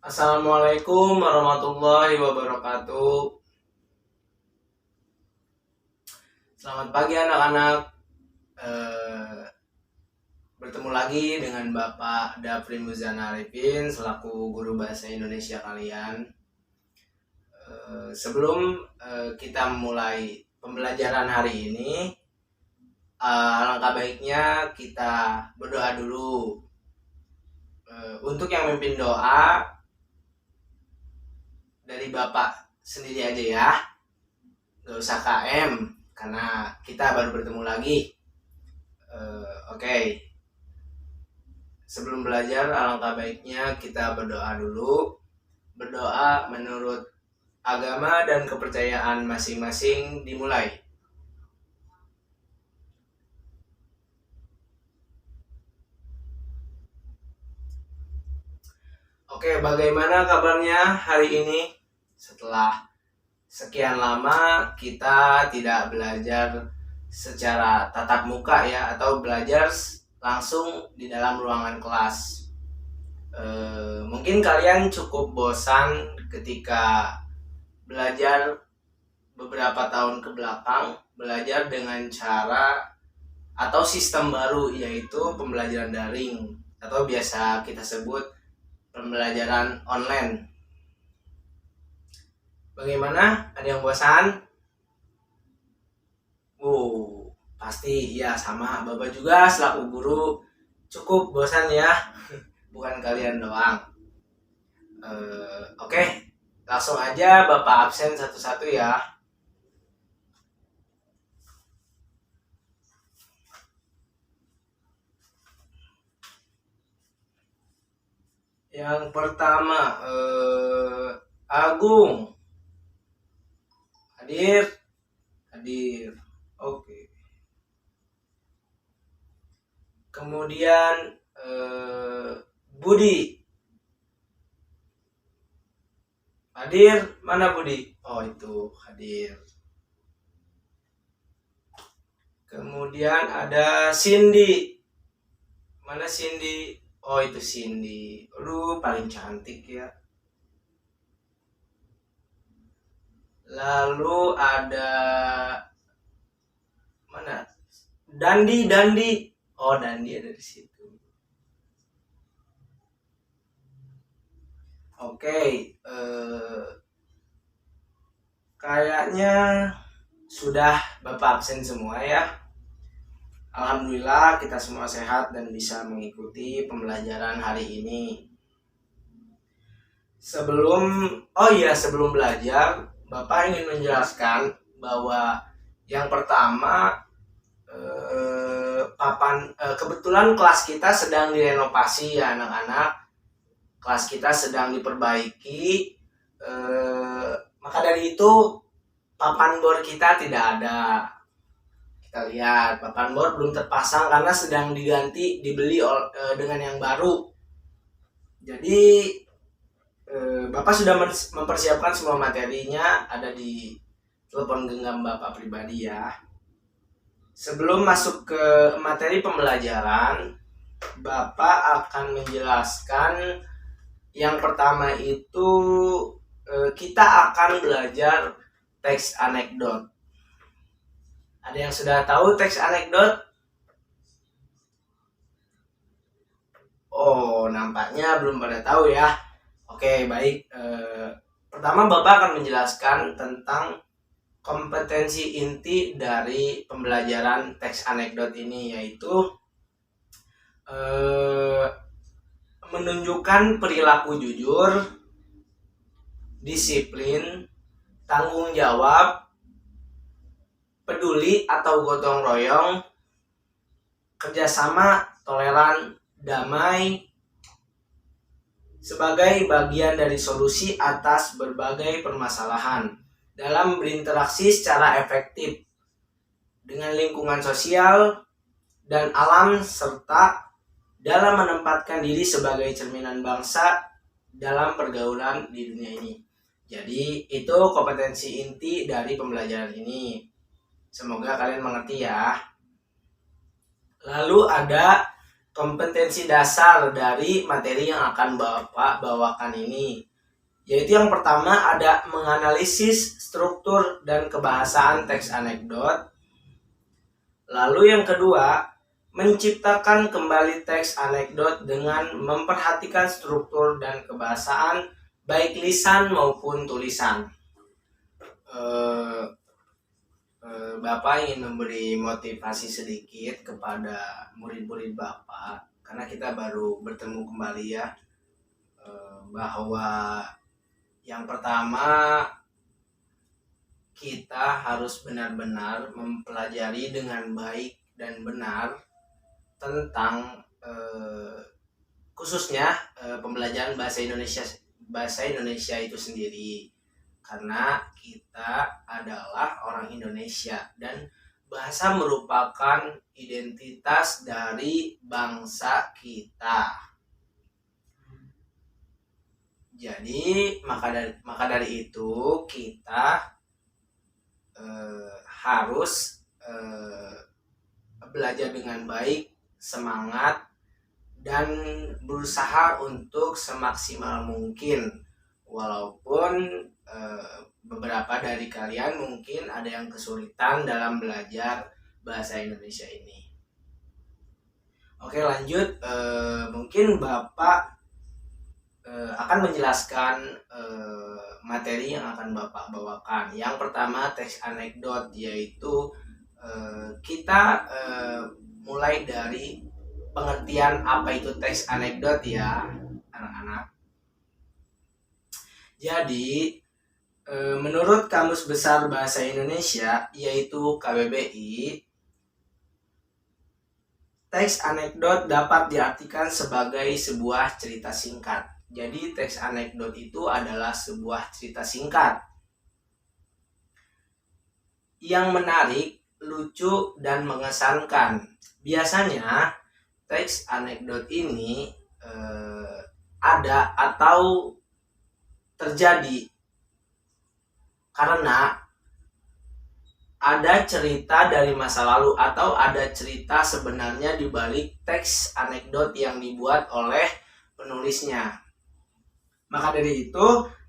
Assalamualaikum warahmatullahi wabarakatuh. Selamat pagi anak-anak. Eh, Bertemu lagi dengan Bapak Dapri Muzana Arifin selaku guru bahasa Indonesia kalian. Sebelum kita mulai pembelajaran hari ini, alangkah baiknya kita berdoa dulu. Untuk yang memimpin doa dari Bapak sendiri aja ya, gak usah KM karena kita baru bertemu lagi. Oke. Sebelum belajar, alangkah baiknya kita berdoa dulu. Berdoa menurut agama dan kepercayaan masing-masing dimulai. Oke, bagaimana kabarnya hari ini? Setelah sekian lama kita tidak belajar secara tatap muka ya, atau belajar langsung di dalam ruangan kelas. Mungkin kalian cukup bosan ketika belajar beberapa tahun ke belakang, belajar dengan cara atau sistem baru, yaitu pembelajaran daring atau biasa kita sebut pembelajaran online. Bagaimana? Ada yang bosan? Pasti ya, sama Bapak juga selaku guru cukup bosan ya. Bukan kalian doang. Oke, langsung aja Bapak absen satu-satu ya. Yang pertama, Agung. Hadir? Hadir. Oke. Kemudian Budi. Hadir? Mana Budi? Oh, itu hadir. Kemudian ada Cindy. Mana Cindy? Oh, itu Cindy. Aduh, paling cantik ya. Lalu ada mana? Dandi. Oh, Dandi ada di situ. Oke, kayaknya sudah Bapak absen semua ya. Alhamdulillah kita semua sehat dan bisa mengikuti pembelajaran hari ini. Sebelum belajar, Bapak ingin menjelaskan bahwa yang pertama, kebetulan kelas kita sedang direnovasi ya anak-anak. Kelas kita sedang diperbaiki, maka dari itu papan bor kita tidak ada. Kita lihat papan bor belum terpasang karena sedang diganti, dibeli dengan yang baru. Jadi Bapak sudah mempersiapkan semua materinya, ada di telepon genggam Bapak pribadi ya. Sebelum masuk ke materi pembelajaran, Bapak akan menjelaskan yang pertama itu kita akan belajar teks anekdot. Ada yang sudah tahu teks anekdot? Oh, nampaknya belum pada tahu ya. Oke, baik. Pertama Bapak akan menjelaskan tentang kompetensi inti dari pembelajaran teks anekdot ini, yaitu menunjukkan perilaku jujur, disiplin, tanggung jawab, peduli atau gotong royong, kerjasama, toleran, damai, sebagai bagian dari solusi atas berbagai permasalahan dalam berinteraksi secara efektif dengan lingkungan sosial dan alam, serta dalam menempatkan diri sebagai cerminan bangsa dalam pergaulan di dunia ini. Jadi itu kompetensi inti dari pembelajaran ini. Semoga kalian mengerti ya. Lalu ada kompetensi dasar dari materi yang akan Bapak bawakan ini. Yaitu yang pertama ada menganalisis struktur dan kebahasaan teks anekdot. Lalu yang kedua, menciptakan kembali teks anekdot dengan memperhatikan struktur dan kebahasaan baik lisan maupun tulisan. Bapak ingin memberi motivasi sedikit kepada murid-murid Bapak, karena kita baru bertemu kembali ya, bahwa yang pertama kita harus benar-benar mempelajari dengan baik dan benar tentang khususnya pembelajaran bahasa Indonesia itu sendiri. Karena kita adalah orang Indonesia dan bahasa merupakan identitas dari bangsa kita. Jadi maka dari itu kita harus belajar dengan baik, semangat, dan berusaha untuk semaksimal mungkin. Walaupun beberapa dari kalian mungkin ada yang kesulitan dalam belajar bahasa Indonesia ini. Oke, lanjut. Mungkin Bapak akan menjelaskan materi yang akan Bapak bawakan. Yang pertama teks anekdot, yaitu kita mulai dari pengertian apa itu teks anekdot ya anak-anak. Jadi menurut Kamus Besar Bahasa Indonesia yaitu KBBI, teks anekdot dapat diartikan sebagai sebuah cerita singkat. Jadi teks anekdot itu adalah sebuah cerita singkat yang menarik, lucu, dan mengesankan. Biasanya teks anekdot ini ada atau terjadi karena ada cerita dari masa lalu atau ada cerita sebenarnya di balik teks anekdot yang dibuat oleh penulisnya. Maka dari itu,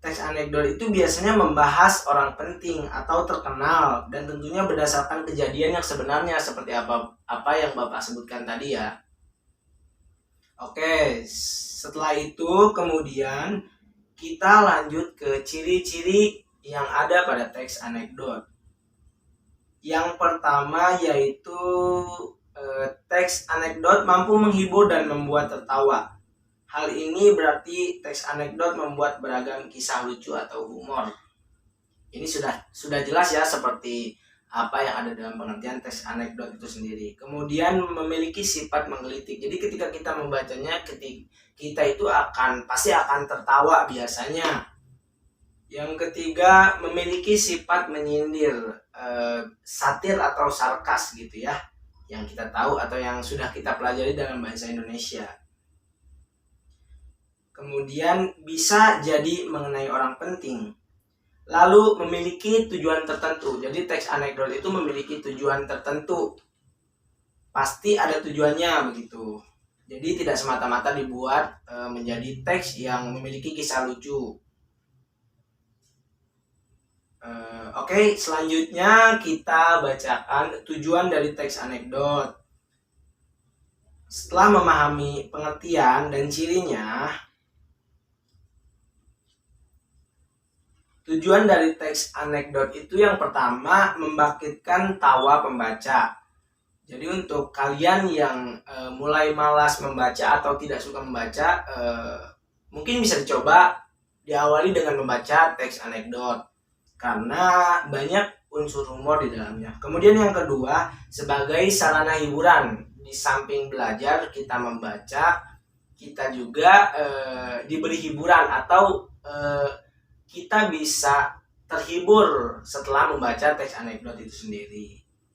teks anekdot itu biasanya membahas orang penting atau terkenal dan tentunya berdasarkan kejadian yang sebenarnya seperti apa yang Bapak sebutkan tadi ya. Oke, setelah itu kemudian kita lanjut ke ciri-ciri yang ada pada teks anekdot. Yang pertama yaitu teks anekdot mampu menghibur dan membuat tertawa. Hal ini berarti teks anekdot membuat beragam kisah lucu atau humor. Ini sudah jelas ya seperti apa yang ada dalam pengertian teks anekdot itu sendiri. Kemudian memiliki sifat menggelitik. Jadi ketika kita membacanya, kita itu pasti akan tertawa biasanya. Yang ketiga, memiliki sifat menyindir, satir atau sarkas gitu ya, yang kita tahu atau yang sudah kita pelajari dalam bahasa Indonesia. Kemudian bisa jadi mengenai orang penting. Lalu memiliki tujuan tertentu. Jadi teks anekdot itu memiliki tujuan tertentu. Pasti ada tujuannya begitu. Jadi tidak semata-mata dibuat menjadi teks yang memiliki kisah lucu. Oke, selanjutnya kita bacakan tujuan dari teks anekdot. Setelah memahami pengertian dan cirinya, tujuan dari teks anekdot itu yang pertama membangkitkan tawa pembaca. Jadi untuk kalian yang mulai malas membaca atau tidak suka membaca, mungkin bisa dicoba diawali dengan membaca teks anekdot. Karena banyak unsur humor di dalamnya. Kemudian yang kedua, sebagai sarana hiburan. Di samping belajar, kita membaca, kita juga diberi hiburan atau kita bisa terhibur setelah membaca teks anekdot itu sendiri.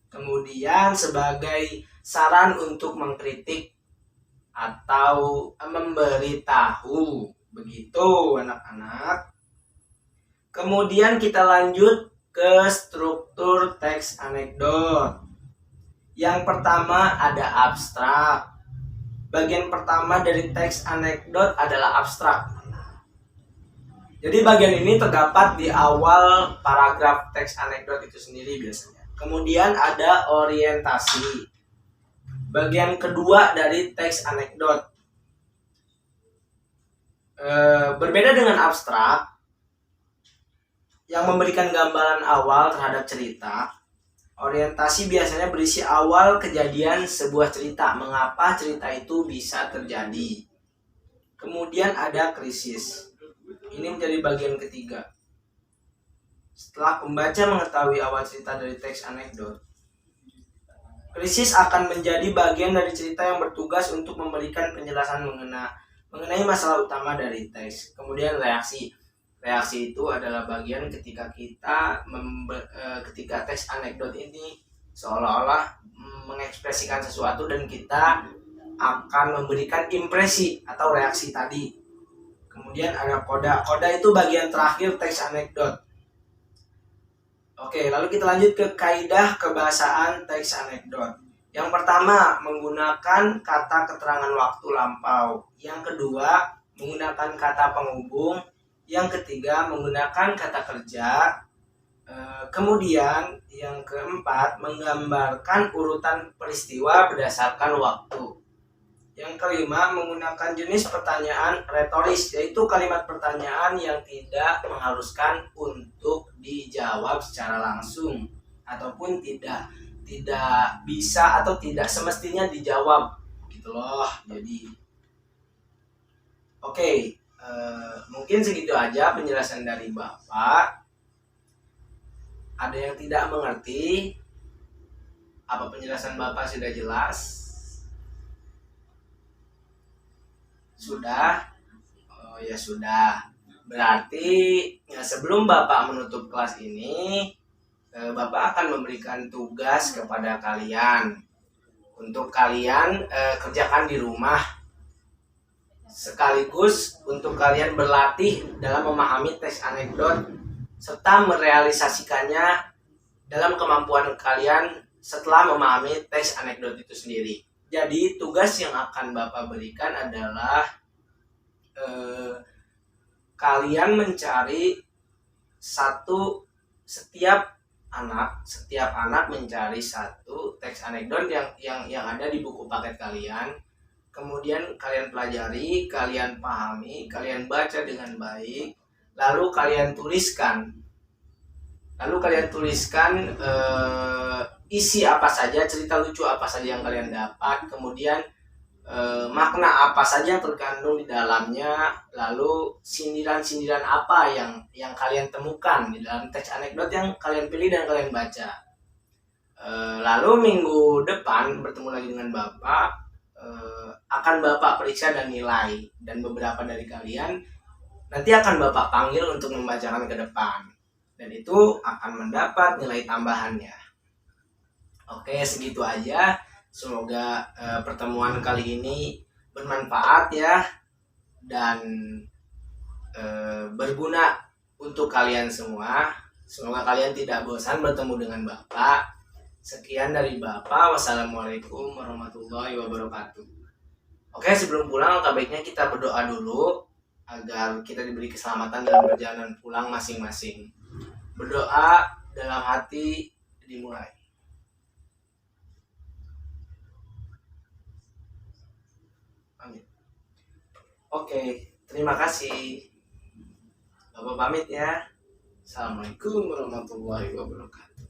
Kemudian sebagai saran untuk mengkritik atau memberitahu. Begitu anak-anak. Kemudian kita lanjut ke struktur teks anekdot. Yang pertama ada abstrak. bagian pertama dari teks anekdot adalah abstrak. Jadi bagian ini terdapat di awal paragraf teks anekdot itu sendiri biasanya. Kemudian ada orientasi. Bagian kedua dari teks anekdot. Berbeda dengan abstrak yang memberikan gambaran awal terhadap cerita, orientasi biasanya berisi awal kejadian sebuah cerita, mengapa cerita itu bisa terjadi. Kemudian ada krisis. Ini menjadi bagian ketiga. Setelah pembaca mengetahui awal cerita dari teks anekdot, krisis akan menjadi bagian dari cerita yang bertugas untuk memberikan penjelasan mengenai masalah utama dari teks. Kemudian reaksi. Reaksi itu adalah bagian ketika ketika teks anekdot ini seolah-olah mengekspresikan sesuatu dan kita akan memberikan impresi atau reaksi tadi. Kemudian ada koda. Koda itu bagian terakhir teks anekdot. Oke, lalu kita lanjut ke kaidah kebahasaan teks anekdot. Yang pertama, menggunakan kata keterangan waktu lampau. Yang kedua, menggunakan kata penghubung. Yang ketiga, menggunakan kata kerja. Kemudian yang keempat, menggambarkan urutan peristiwa berdasarkan waktu. Yang kelima, menggunakan jenis pertanyaan retoris, yaitu kalimat pertanyaan yang tidak mengharuskan untuk dijawab secara langsung ataupun tidak bisa atau tidak semestinya dijawab gitu loh. Jadi oke. Mungkin segitu aja penjelasan dari Bapak. Ada yang tidak mengerti? Apa penjelasan Bapak sudah jelas? Sudah? Oh ya sudah. Berarti ya, sebelum Bapak menutup kelas ini, Bapak akan memberikan tugas kepada kalian untuk kalian kerjakan di rumah. Sekaligus untuk kalian berlatih dalam memahami teks anekdot serta merealisasikannya dalam kemampuan kalian setelah memahami teks anekdot itu sendiri. Jadi tugas yang akan Bapak berikan adalah kalian mencari setiap anak mencari satu teks anekdot yang ada di buku paket kalian. Kemudian kalian pelajari, kalian pahami, kalian baca dengan baik, lalu kalian tuliskan. Isi apa saja, cerita lucu apa saja yang kalian dapat, kemudian makna apa saja yang terkandung di dalamnya, lalu sindiran-sindiran apa yang kalian temukan di dalam teks anekdot yang kalian pilih dan kalian baca. Lalu minggu depan bertemu lagi dengan Bapak. Akan Bapak periksa dan nilai, dan beberapa dari kalian nanti akan Bapak panggil untuk membacakan ke depan, dan itu akan mendapat nilai tambahannya. Oke, segitu aja. Semoga pertemuan kali ini bermanfaat ya, dan berguna untuk kalian semua. Semoga kalian tidak bosan bertemu dengan Bapak. Sekian dari Bapak. Wassalamualaikum warahmatullahi wabarakatuh. Oke, sebelum pulang alangkah baiknya kita berdoa dulu agar kita diberi keselamatan dalam perjalanan pulang masing-masing. Berdoa dalam hati dimulai. Amin. Oke, terima kasih. Bapak pamit ya. Assalamualaikum warahmatullahi wabarakatuh.